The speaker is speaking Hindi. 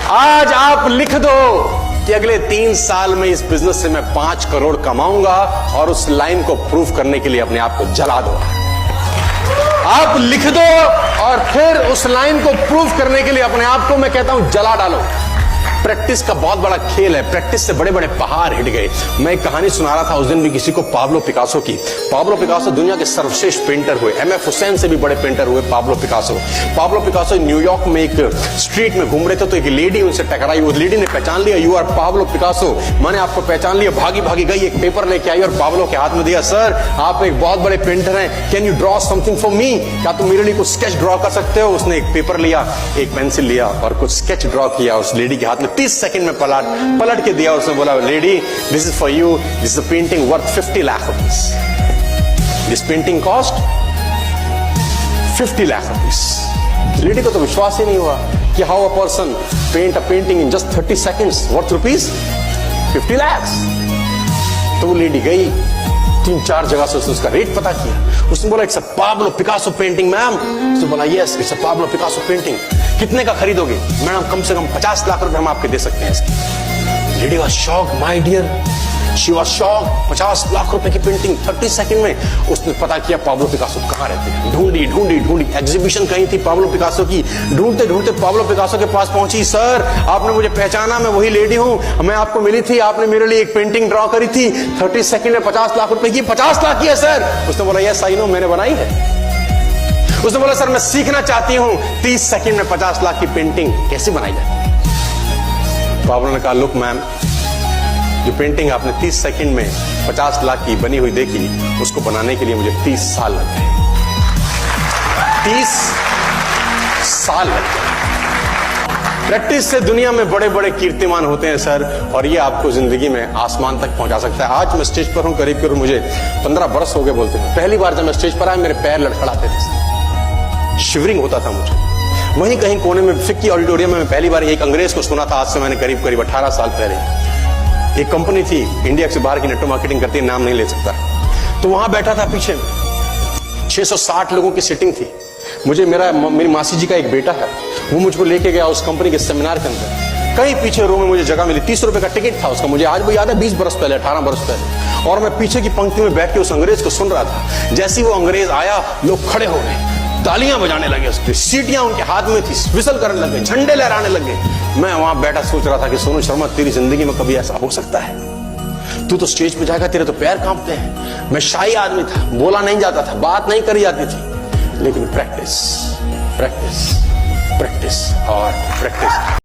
आज आप लिख दो कि अगले 3 साल में इस बिजनेस से मैं 5 करोड़ कमाऊंगा, और उस लाइन को प्रूव करने के लिए अपने आप को जला दो। आप लिख दो और फिर उस लाइन को प्रूव करने के लिए अपने आप को मैं कहता हूं जला डालो। प्रैक्टिस का बहुत बड़ा खेल है। प्रैक्टिस से बड़े बड़े पहाड़ हिट गए। मैं एक कहानी सुना रहा था उस दिन भी किसी को, पाब्लो पिकासो की। पाब्लो पिकासो दुनिया के सर्वश्रेष्ठ पेंटर हुए। एमएफ हुसैन से भी बड़े पेंटर हुए Pablo Picasso. Pablo Picasso New York में एक स्ट्रीट में घूम रहे थे तो एक लेडी उनसे टकराई। उस लेडी ने पहचान लिया, यू आर पाब्लो पिकासो, मैंने आपको पहचान लिया। भागी भागी गई, एक पेपर लेके आई और पाब्लो के हाथ में दिया। सर, आप एक बहुत बड़े पेंटर हैं, can you draw something for me? क्या तुम मेरे लिए कुछ स्केच ड्रॉ कर सकते हो? उसने एक पेपर लिया, एक पेंसिल लिया और कुछ स्केच ड्रॉ किया उस लेडी के हाथ में। 30 सेकंड में पलट के दिया। उसने बोला, lady, this is for you, this is a painting worth 50 lakh rupees. This painting cost 50 lakh rupees. Lady को तो विश्वास ही नहीं हुआ कि how a person paint a painting in just 30 seconds worth rupees 50 lakh. तो वो लेडी गई, 3-4 जगह से उसने उसका रेट पता किया। उसने बोला, it's a Pablo Picasso painting ma'am. उसने बोला, yes, it's a Pablo Picasso painting. कितने का खरीदोगे? मैडम, कम से कम 50 लाख रुपए हम आपके दे सकते हैं इसके। Lady was shocked, my dear, she was shocked. 50 lakh रुपए की पेंटिंग 30 सेकंड में। उसने पता किया पाब्लो पिकासो कहां रहते हैं। ढूंढी ढूंढी ढूंढी, एग्जीबिशन कहीं थी पाब्लो पिकासो की। ढूंढते ढूंढते पाब्लो पिकासो के पास पहुंची। सर, आपने मुझे पहचाना, मैं वही लेडी हूं, मैं आपको मिली थी, आपने मेरे लिए एक पेंटिंग ड्रॉ करी थी 30 सेकंड में 50 लाख रुपए की। 50 लाख की है सर? उसने बोला, यस आई नो, मैंने बनाई है। उसने बोला, सर मैं सीखना चाहती हूं 30 सेकंड में 50 लाख की पेंटिंग कैसे बनाई जाती। पाब्लो ने कहा, लुक मैम, जो पेंटिंग आपने 30 सेकंड में 50 लाख की बनी हुई देखी, उसको बनाने के लिए मुझे 30 साल लग गए। 30 साल लग गए। प्रैक्टिस से दुनिया में बड़े बड़े कीर्तिमान होते हैं सर, और ये आपको जिंदगी में आसमान तक पहुंचा सकता है। आज मैं स्टेज पर हूं, करीब करीब मुझे 15 बरस हो गए बोलते हैं। पहली बार जब मैं स्टेज पर आया, मेरे पैर लड़खड़ाते थे, शिवरिंग होता था मुझे। वहीं कहीं कोने में फिक्की ऑडिटोरियम में मैं पहली बार एक अंग्रेज को सुना था। आज से मैंने करीब करीब 18 साल पहले। एक कंपनी थी इंडिया से बाहर की, नेटवर्क मार्केटिंग करती है, नाम नहीं ले सकता। तो वहां बैठा था, पीछे 660 लोगों की सिटिंग थी। मुझे मेरी मासी जी का एक बेटा है, वो मुझको लेके गया उस कंपनी के सेमिनार के अंदर। कहीं पीछे रो में मुझे जगह मिली। 30 रुपए का टिकट था उसका, मुझे आज भी याद है, 20 बरस पहले, 18 बरस पहले। और मैं पीछे की पंक्ति में बैठ के उस अंग्रेज को सुन रहा था। जैसे ही वो अंग्रेज आया, लोग खड़े हो गए, तालियां बजाने लगे, उसकी सीटियां उनके हाथ में थी, विसल करने लगे, झंडे लहराने लगे। मैं वहां बैठा सोच रहा था कि सोनू शर्मा, तेरी जिंदगी में कभी ऐसा हो सकता है? तू तो स्टेज पे जाएगा, तेरे तो पैर कांपते हैं। मैं शाही आदमी था, बोला नहीं जाता था, बात नहीं करी जाती थी, लेकिन प्रैक्टिस प्रैक्टिस प्रैक्टिस और प्रैक्टिस।